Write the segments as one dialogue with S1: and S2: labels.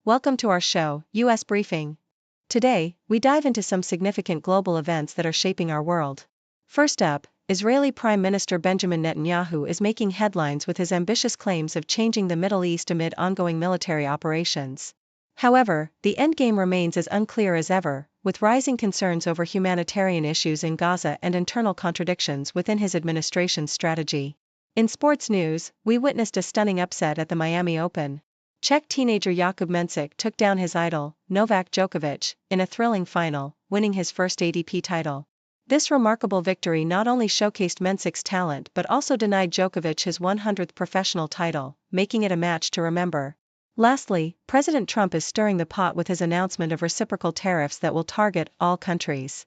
S1: Welcome to our show, U.S. Briefing. Today, we dive into some significant global events that are shaping our world. First up, Israeli Prime Minister Benjamin Netanyahu is making headlines with his ambitious claims of changing the Middle East amid ongoing military operations. However, the endgame remains as unclear as ever, with rising concerns over humanitarian issues in Gaza and internal contradictions within his administration's strategy. In sports news, we witnessed a stunning upset at the Miami Open. Czech teenager Jakub Mensik took down his idol, Novak Djokovic, in a thrilling final, winning his first ATP title. This remarkable victory not only showcased Mensik's talent but also denied Djokovic his 100th professional title, making it a match to remember. Lastly, President Trump is stirring the pot with his announcement of reciprocal tariffs that will target all countries.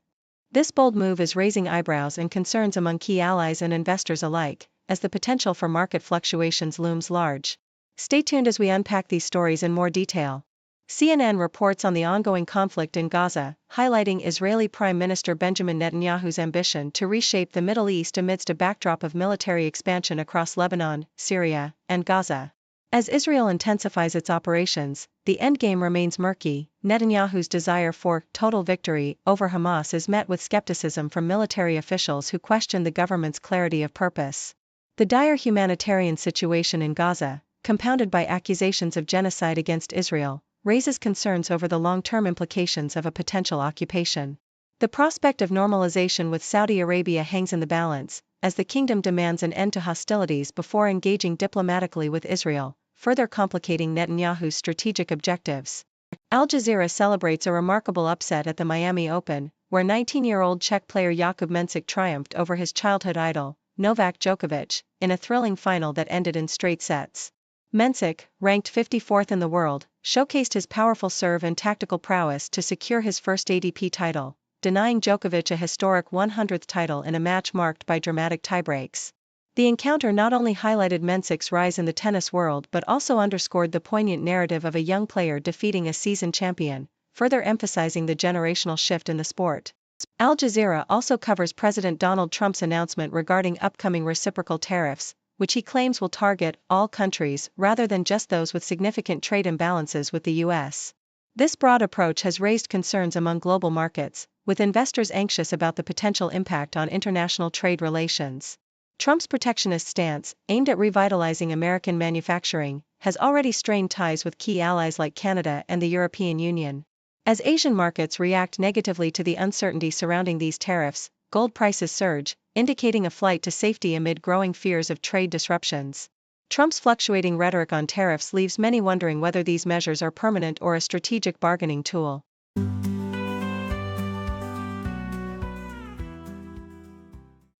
S1: This bold move is raising eyebrows and concerns among key allies and investors alike, as the potential for market fluctuations looms large. Stay tuned as we unpack these stories in more detail. CNN reports on the ongoing conflict in Gaza, highlighting Israeli Prime Minister Benjamin Netanyahu's ambition to reshape the Middle East amidst a backdrop of military expansion across Lebanon, Syria, and Gaza. As Israel intensifies its operations, the endgame remains murky. Netanyahu's desire for total victory over Hamas is met with skepticism from military officials who question the government's clarity of purpose. The dire humanitarian situation in Gaza, compounded by accusations of genocide against Israel, raises concerns over the long-term implications of a potential occupation. The prospect of normalization with Saudi Arabia hangs in the balance, as the kingdom demands an end to hostilities before engaging diplomatically with Israel, further complicating Netanyahu's strategic objectives. Al Jazeera celebrates a remarkable upset at the Miami Open, where 19-year-old Czech player Jakub Mensik triumphed over his childhood idol, Novak Djokovic, in a thrilling final that ended in straight sets. Mensik, ranked 54th in the world, showcased his powerful serve and tactical prowess to secure his first ATP title, denying Djokovic a historic 100th title in a match marked by dramatic tiebreaks. The encounter not only highlighted Mensik's rise in the tennis world but also underscored the poignant narrative of a young player defeating a seasoned champion, further emphasizing the generational shift in the sport. Al Jazeera also covers President Donald Trump's announcement regarding upcoming reciprocal tariffs, which he claims will target all countries rather than just those with significant trade imbalances with the U.S. This broad approach has raised concerns among global markets, with investors anxious about the potential impact on international trade relations. Trump's protectionist stance, aimed at revitalizing American manufacturing, has already strained ties with key allies like Canada and the European Union. As Asian markets react negatively to the uncertainty surrounding these tariffs, gold prices surge, indicating a flight to safety amid growing fears of trade disruptions. Trump's fluctuating rhetoric on tariffs leaves many wondering whether these measures are permanent or a strategic bargaining tool.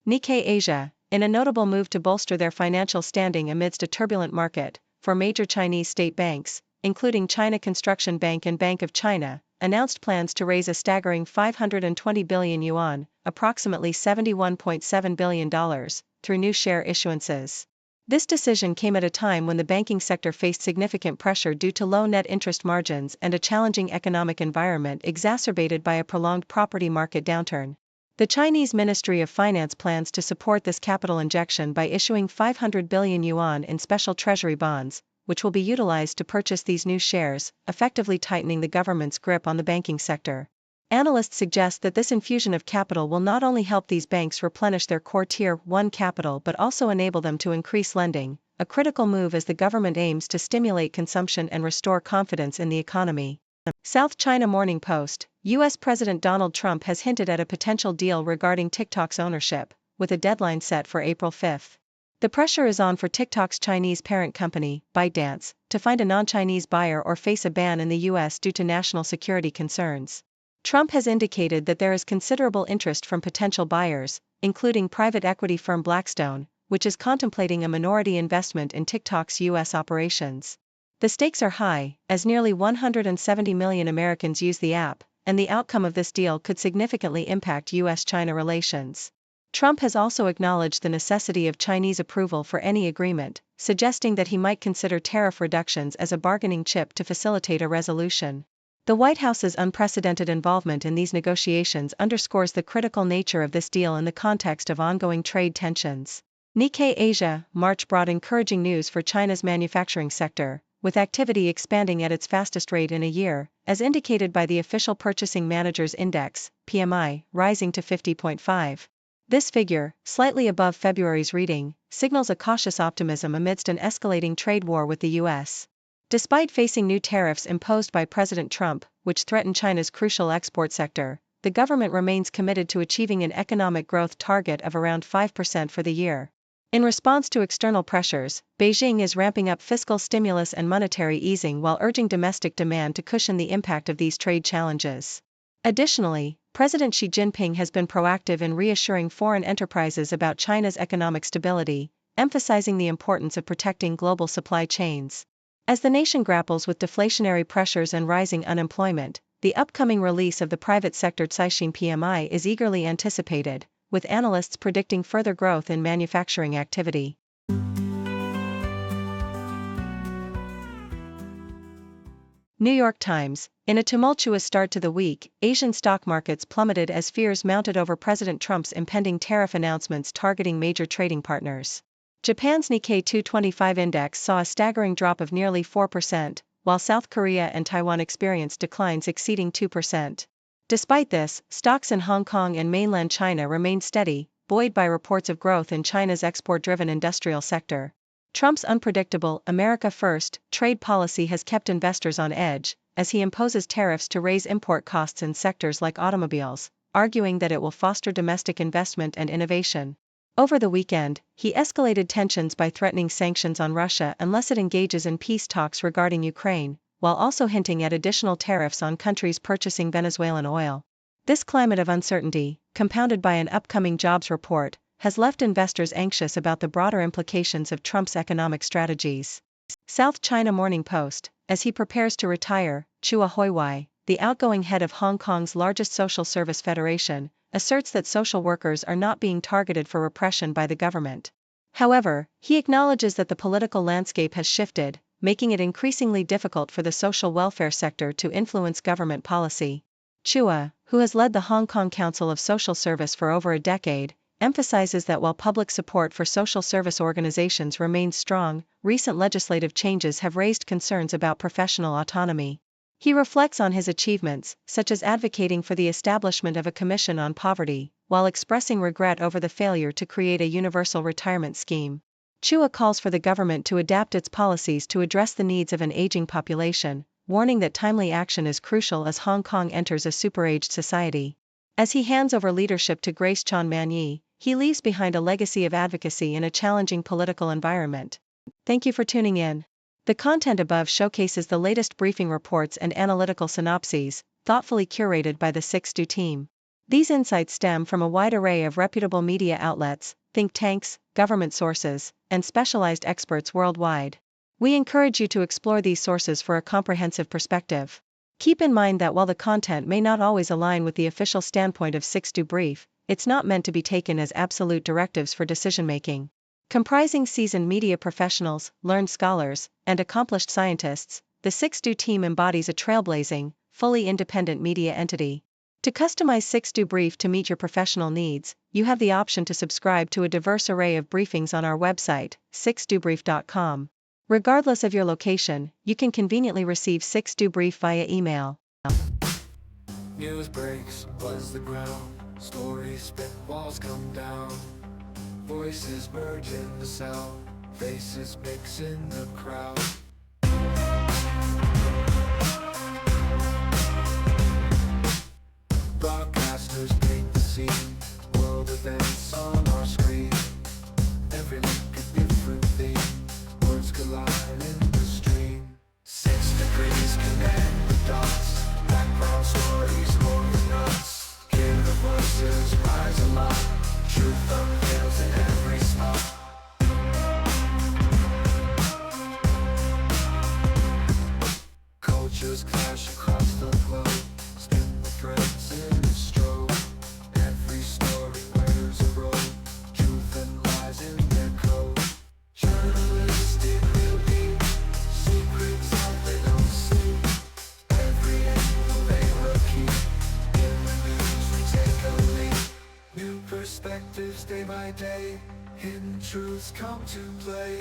S1: Nikkei Asia, in a notable move to bolster their financial standing amidst a turbulent market, for major Chinese state banks, including China Construction Bank and Bank of China, announced plans to raise a staggering 520 billion yuan, approximately $71.7 billion, through new share issuances. This decision came at a time when the banking sector faced significant pressure due to low net interest margins and a challenging economic environment exacerbated by a prolonged property market downturn. The Chinese Ministry of Finance plans to support this capital injection by issuing 500 billion yuan in special treasury bonds, which will be utilized to purchase these new shares, effectively tightening the government's grip on the banking sector. Analysts suggest that this infusion of capital will not only help these banks replenish their core Tier 1 capital but also enable them to increase lending, a critical move as the government aims to stimulate consumption and restore confidence in the economy. South China Morning Post, U.S. President Donald Trump has hinted at a potential deal regarding TikTok's ownership, with a deadline set for April 5. The pressure is on for TikTok's Chinese parent company, ByteDance, to find a non-Chinese buyer or face a ban in the U.S. due to national security concerns. Trump has indicated that there is considerable interest from potential buyers, including private equity firm Blackstone, which is contemplating a minority investment in TikTok's U.S. operations. The stakes are high, as nearly 170 million Americans use the app, and the outcome of this deal could significantly impact U.S.-China relations. Trump has also acknowledged the necessity of Chinese approval for any agreement, suggesting that he might consider tariff reductions as a bargaining chip to facilitate a resolution. The White House's unprecedented involvement in these negotiations underscores the critical nature of this deal in the context of ongoing trade tensions. Nikkei Asia, March brought encouraging news for China's manufacturing sector, with activity expanding at its fastest rate in a year, as indicated by the official Purchasing Managers' Index, PMI, rising to 50.5. This figure, slightly above February's reading, signals a cautious optimism amidst an escalating trade war with the U.S. Despite facing new tariffs imposed by President Trump, which threaten China's crucial export sector, the government remains committed to achieving an economic growth target of around 5% for the year. In response to external pressures, Beijing is ramping up fiscal stimulus and monetary easing while urging domestic demand to cushion the impact of these trade challenges. Additionally, President Xi Jinping has been proactive in reassuring foreign enterprises about China's economic stability, emphasizing the importance of protecting global supply chains. As the nation grapples with deflationary pressures and rising unemployment, the upcoming release of the private sector Caixin PMI is eagerly anticipated, with analysts predicting further growth in manufacturing activity. New York Times. In a tumultuous start to the week, Asian stock markets plummeted as fears mounted over President Trump's impending tariff announcements targeting major trading partners. Japan's Nikkei 225 index saw a staggering drop of nearly 4%, while South Korea and Taiwan experienced declines exceeding 2%. Despite this, stocks in Hong Kong and mainland China remained steady, buoyed by reports of growth in China's export-driven industrial sector. Trump's unpredictable America First trade policy has kept investors on edge, as he imposes tariffs to raise import costs in sectors like automobiles, arguing that it will foster domestic investment and innovation. Over the weekend, he escalated tensions by threatening sanctions on Russia unless it engages in peace talks regarding Ukraine, while also hinting at additional tariffs on countries purchasing Venezuelan oil. This climate of uncertainty, compounded by an upcoming jobs report, has left investors anxious about the broader implications of Trump's economic strategies. South China Morning Post. As he prepares to retire, Chua Hoi-wai, the outgoing head of Hong Kong's largest social service federation, asserts that social workers are not being targeted for repression by the government. However, he acknowledges that the political landscape has shifted, making it increasingly difficult for the social welfare sector to influence government policy. Chua, who has led the Hong Kong Council of Social Service for over a decade, emphasizes that while public support for social service organizations remains strong, recent legislative changes have raised concerns about professional autonomy. He reflects on his achievements, such as advocating for the establishment of a commission on poverty, while expressing regret over the failure to create a universal retirement scheme. Chua calls for the government to adapt its policies to address the needs of an aging population, warning that timely action is crucial as Hong Kong enters a superaged society. As he hands over leadership to Grace Chan Man-yi, he leaves behind a legacy of advocacy in a challenging political environment. Thank you for tuning in. The content above showcases the latest briefing reports and analytical synopses, thoughtfully curated by the 6Do team. These insights stem from a wide array of reputable media outlets, think tanks, government sources, and specialized experts worldwide. We encourage you to explore these sources for a comprehensive perspective. Keep in mind that while the content may not always align with the official standpoint of 6Do Brief, it's not meant to be taken as absolute directives for decision-making. Comprising seasoned media professionals, learned scholars, and accomplished scientists, the 6Do team embodies a trailblazing, fully independent media entity. To customize 6Do Brief to meet your professional needs, you have the option to subscribe to a diverse array of briefings on our website, 6dobrief.com. Regardless of your location, you can conveniently receive 6Do Brief via email.
S2: News breaks, buzz the ground, stories spit, walls come down. Voices merge in the sound, faces mix in the crowd. Broadcasters paint the scene, world events on our screen. Every link a different theme, words collide in the stream. 6 degrees connect the dots, background stories more than nuts. Hear the voices rise aloud, truth unveils in every spot. Cultures clash across the globe, spin the threads in a stroke. Every story wears a robe, truth and lies in their code. Journalistic real deep, secrets out they don't see. Every angle they will keep, in the news we take a lead. New perspectives day by day, hidden truths come to play.